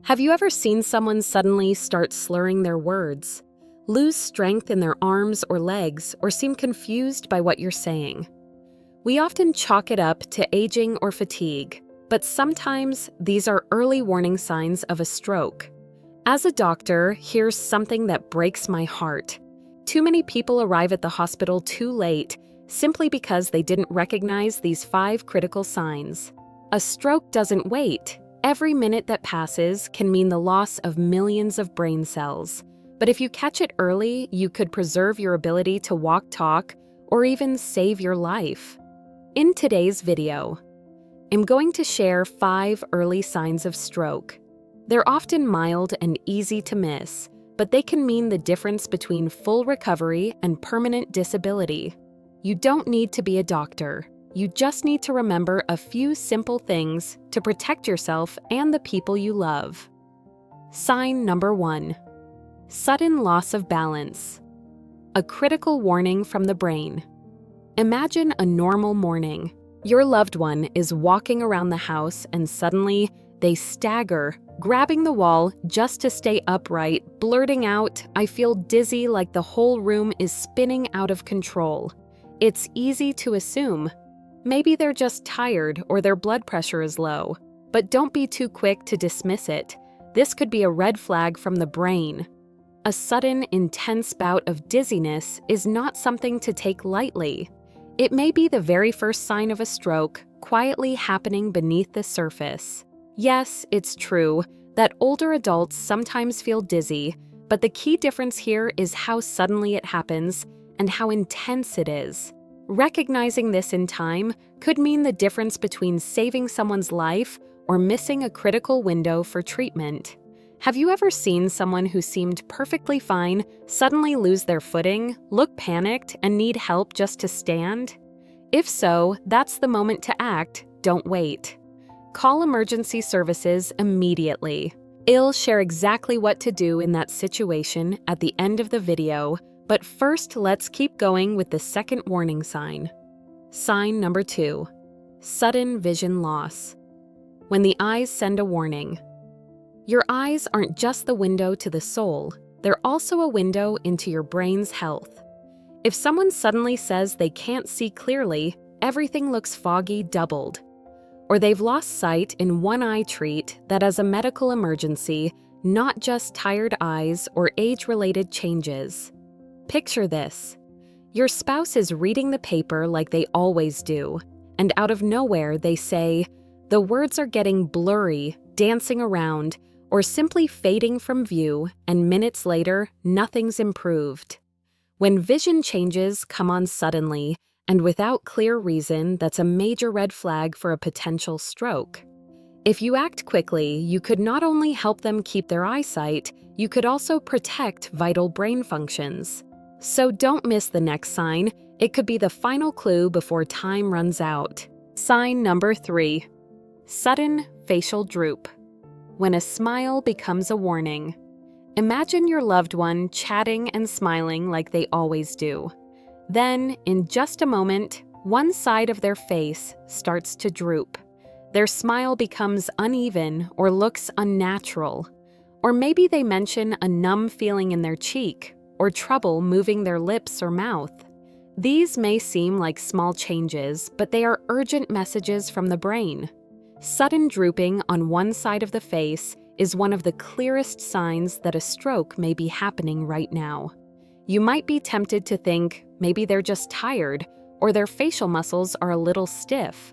Have you ever seen someone suddenly start slurring their words, lose strength in their arms or legs, or seem confused by what you're saying? We often chalk it up to aging or fatigue, but sometimes these are early warning signs of a stroke. As a doctor, here's something that breaks my heart. Too many people arrive at the hospital too late simply because they didn't recognize these 5 critical signs. A stroke doesn't wait. Every minute that passes can mean the loss of millions of brain cells. But if you catch it early, you could preserve your ability to walk, talk, or even save your life. In today's video, I'm going to share 5 early signs of stroke. They're often mild and easy to miss, but they can mean the difference between full recovery and permanent disability. You don't need to be a doctor. You just need to remember a few simple things to protect yourself and the people you love. Sign number 1. Sudden loss of balance. A critical warning from the brain. Imagine a normal morning. Your loved one is walking around the house and suddenly they stagger, grabbing the wall just to stay upright, blurting out, "I feel dizzy," like the whole room is spinning out of control. It's easy to assume. Maybe they're just tired or their blood pressure is low. But don't be too quick to dismiss it. This could be a red flag from the brain. A sudden, intense bout of dizziness is not something to take lightly. It may be the very first sign of a stroke, quietly happening beneath the surface. Yes, it's true that older adults sometimes feel dizzy, but the key difference here is how suddenly it happens and how intense it is. Recognizing this in time could mean the difference between saving someone's life or missing a critical window for treatment. Have you ever seen someone who seemed perfectly fine suddenly lose their footing, look panicked, and need help just to stand? If so, that's the moment to act. Don't wait. Call emergency services immediately. I'll share exactly what to do in that situation at the end of the video, but first let's keep going with the second warning sign. Sign number 2. Sudden vision loss. When the eyes send a warning. Your eyes aren't just the window to the soul, they're also a window into your brain's health. If someone suddenly says they can't see clearly, everything looks foggy doubled. Or they've lost sight in one eye, treat that as a medical emergency, not just tired eyes or age-related changes. Picture this. Your spouse is reading the paper like they always do, and out of nowhere they say, "The words are getting blurry, dancing around, or simply fading from view," and minutes later, nothing's improved. When vision changes come on suddenly and without clear reason, that's a major red flag for a potential stroke. If you act quickly, you could not only help them keep their eyesight, you could also protect vital brain functions. So don't miss the next sign. It could be the final clue before time runs out. Sign number 3. Sudden facial droop. When a smile becomes a warning. Imagine your loved one chatting and smiling like they always do. Then, in just a moment, one side of their face starts to droop. Their smile becomes uneven or looks unnatural. Or maybe they mention a numb feeling in their cheek or trouble moving their lips or mouth. These may seem like small changes, but they are urgent messages from the brain. Sudden drooping on one side of the face is one of the clearest signs that a stroke may be happening right now. You might be tempted to think maybe they're just tired or their facial muscles are a little stiff.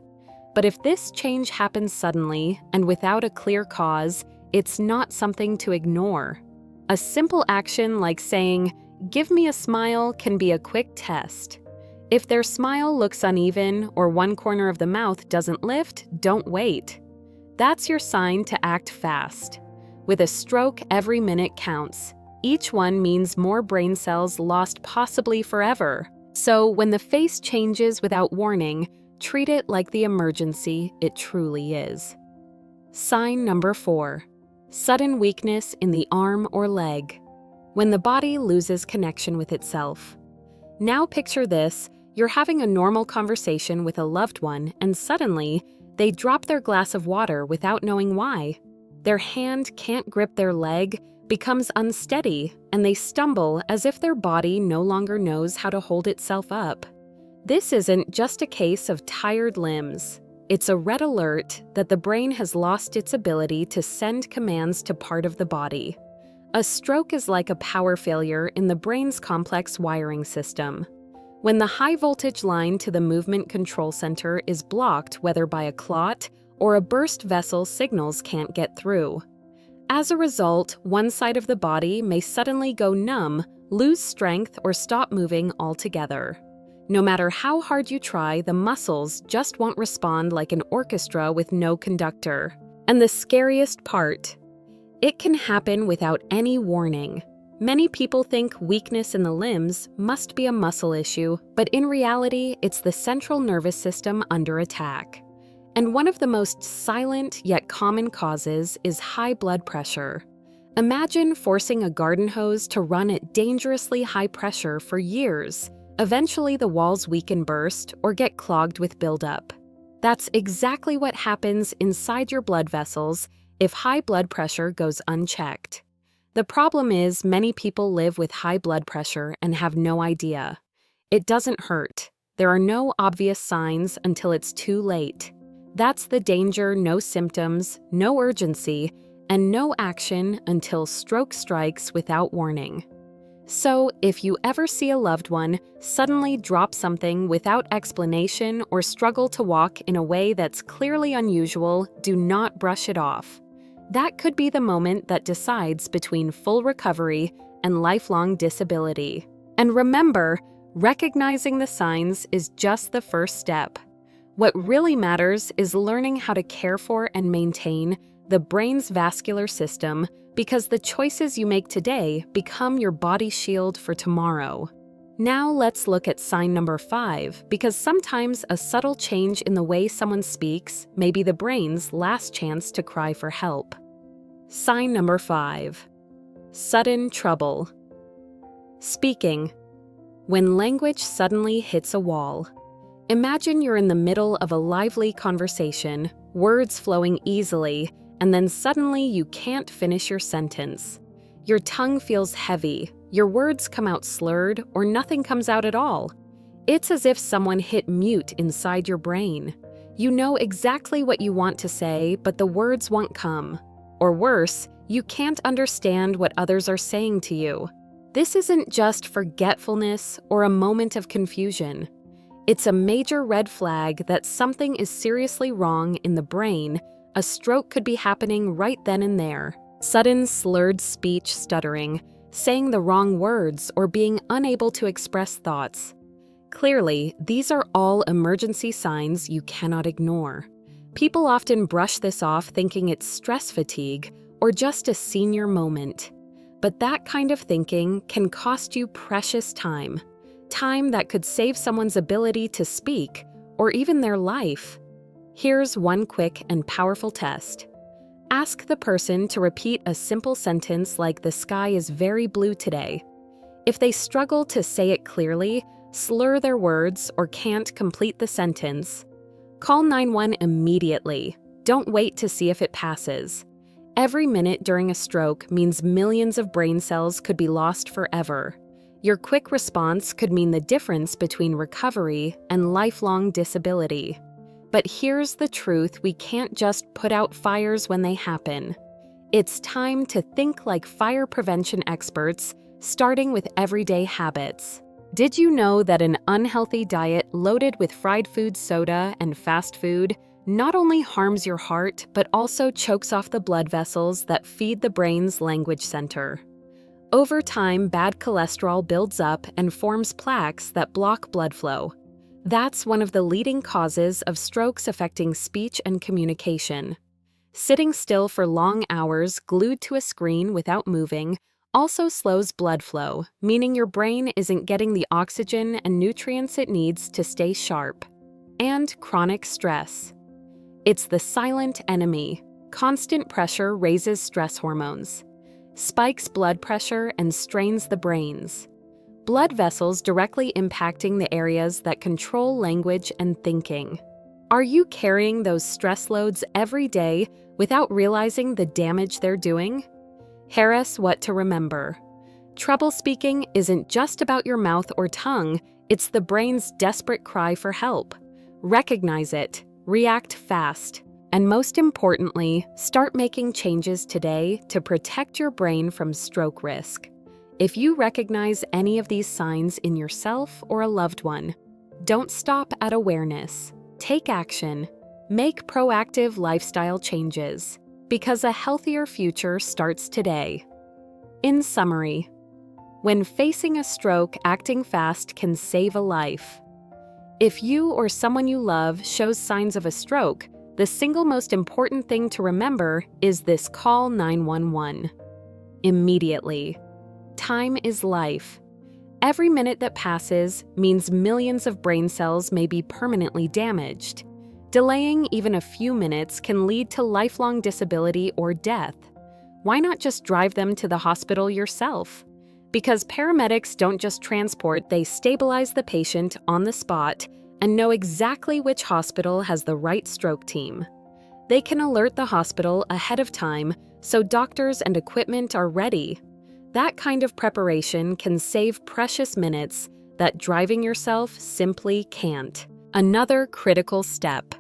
But if this change happens suddenly and without a clear cause, it's not something to ignore. A simple action like saying, "Give me a smile," can be a quick test. If their smile looks uneven or one corner of the mouth doesn't lift, don't wait. That's your sign to act fast. With a stroke, every minute counts. Each one means more brain cells lost, possibly forever. So when the face changes without warning, treat it like the emergency it truly is. Sign number 4. Sudden weakness in the arm or leg. When the body loses connection with itself. Now picture this. You're having a normal conversation with a loved one, and suddenly, they drop their glass of water without knowing why. Their hand can't grip their leg, becomes unsteady, and they stumble as if their body no longer knows how to hold itself up. This isn't just a case of tired limbs. It's a red alert that the brain has lost its ability to send commands to part of the body. A stroke is like a power failure in the brain's complex wiring system. When the high-voltage line to the movement control center is blocked, whether by a clot or a burst vessel, signals can't get through. As a result, one side of the body may suddenly go numb, lose strength, or stop moving altogether. No matter how hard you try, the muscles just won't respond like an orchestra with no conductor. And the scariest part, it can happen without any warning. Many people think weakness in the limbs must be a muscle issue, but in reality, it's the central nervous system under attack. And one of the most silent yet common causes is high blood pressure. Imagine forcing a garden hose to run at dangerously high pressure for years. Eventually, the walls weaken, burst, or get clogged with buildup. That's exactly what happens inside your blood vessels if high blood pressure goes unchecked. The problem is many people live with high blood pressure and have no idea. It doesn't hurt. There are no obvious signs until it's too late. That's the danger: no symptoms, no urgency, and no action until stroke strikes without warning. So, if you ever see a loved one suddenly drop something without explanation or struggle to walk in a way that's clearly unusual, do not brush it off. That could be the moment that decides between full recovery and lifelong disability. And remember, recognizing the signs is just the first step. What really matters is learning how to care for and maintain the brain's vascular system, because the choices you make today become your body shield for tomorrow. Now let's look at sign number 5, because sometimes a subtle change in the way someone speaks may be the brain's last chance to cry for help. Sign number 5. Sudden trouble. Speaking. When language suddenly hits a wall. Imagine you're in the middle of a lively conversation, words flowing easily, and then suddenly you can't finish your sentence. Your tongue feels heavy, your words come out slurred, or nothing comes out at all. It's as if someone hit mute inside your brain. You know exactly what you want to say, but the words won't come. Or worse, you can't understand what others are saying to you. This isn't just forgetfulness or a moment of confusion. It's a major red flag that something is seriously wrong in the brain. A stroke could be happening right then and there. Sudden slurred speech, stuttering, saying the wrong words, or being unable to express thoughts. Clearly, these are all emergency signs you cannot ignore. People often brush this off thinking it's stress fatigue or just a senior moment. But that kind of thinking can cost you precious time. Time that could save someone's ability to speak or even their life. Here's one quick and powerful test. Ask the person to repeat a simple sentence like "the sky is very blue today." If they struggle to say it clearly, slur their words, or can't complete the sentence, call 911 immediately. Don't wait to see if it passes. Every minute during a stroke means millions of brain cells could be lost forever. Your quick response could mean the difference between recovery and lifelong disability. But here's the truth: we can't just put out fires when they happen. It's time to think like fire prevention experts, starting with everyday habits. Did you know that an unhealthy diet loaded with fried food, soda, and fast food not only harms your heart, but also chokes off the blood vessels that feed the brain's language center? Over time, bad cholesterol builds up and forms plaques that block blood flow. That's one of the leading causes of strokes affecting speech and communication. Sitting still for long hours, glued to a screen without moving, also slows blood flow, meaning your brain isn't getting the oxygen and nutrients it needs to stay sharp. And chronic stress. It's the silent enemy. Constant pressure raises stress hormones, spikes blood pressure, and strains the brains. Blood vessels directly impacting the areas that control language and thinking. Are you carrying those stress loads every day without realizing the damage they're doing? Here's what to remember. Trouble speaking isn't just about your mouth or tongue, it's the brain's desperate cry for help. Recognize it, react fast, and most importantly, start making changes today to protect your brain from stroke risk. If you recognize any of these signs in yourself or a loved one, don't stop at awareness. Take action. Make proactive lifestyle changes, because a healthier future starts today. In summary, when facing a stroke, acting fast can save a life. If you or someone you love shows signs of a stroke, the single most important thing to remember is this: call 911. Immediately. Time is life. Every minute that passes means millions of brain cells may be permanently damaged. Delaying even a few minutes can lead to lifelong disability or death. Why not just drive them to the hospital yourself? Because paramedics don't just transport, they stabilize the patient on the spot and know exactly which hospital has the right stroke team. They can alert the hospital ahead of time so doctors and equipment are ready. That kind of preparation can save precious minutes that driving yourself simply can't. Another critical step.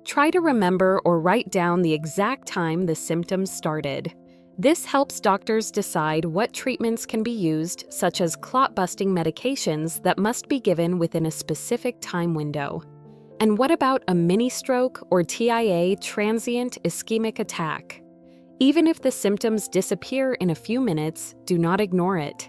Try to remember or write down the exact time the symptoms started. This helps doctors decide what treatments can be used, such as clot-busting medications that must be given within a specific time window. And what about a mini-stroke or TIA, transient ischemic attack? Even if the symptoms disappear in a few minutes, do not ignore it.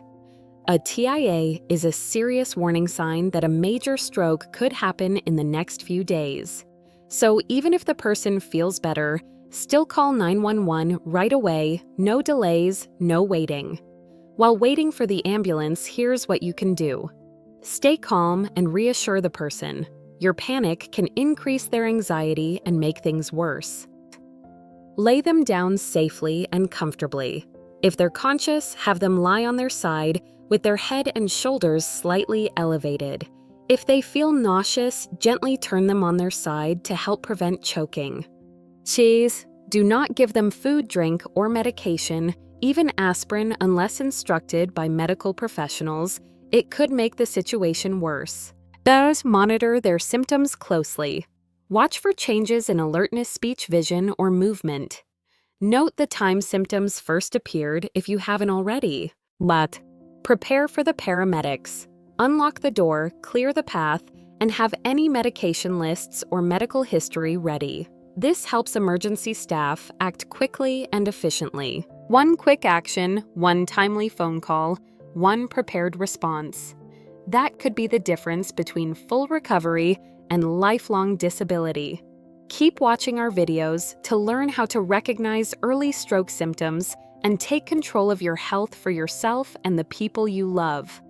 A TIA is a serious warning sign that a major stroke could happen in the next few days. So even if the person feels better, still call 911 right away, no delays, no waiting. While waiting for the ambulance, here's what you can do. Stay calm and reassure the person. Your panic can increase their anxiety and make things worse. Lay them down safely and comfortably. If they're conscious, have them lie on their side with their head and shoulders slightly elevated. If they feel nauseous, gently turn them on their side to help prevent choking. Do not give them food, drink, or medication, even aspirin unless instructed by medical professionals. It could make the situation worse. Monitor their symptoms closely. Watch for changes in alertness, speech, vision, or movement. Note the time symptoms first appeared if you haven't already. Prepare for the paramedics. Unlock the door, clear the path, and have any medication lists or medical history ready. This helps emergency staff act quickly and efficiently. One quick action, one timely phone call, one prepared response. That could be the difference between full recovery and lifelong disability. Keep watching our videos to learn how to recognize early stroke symptoms and take control of your health for yourself and the people you love.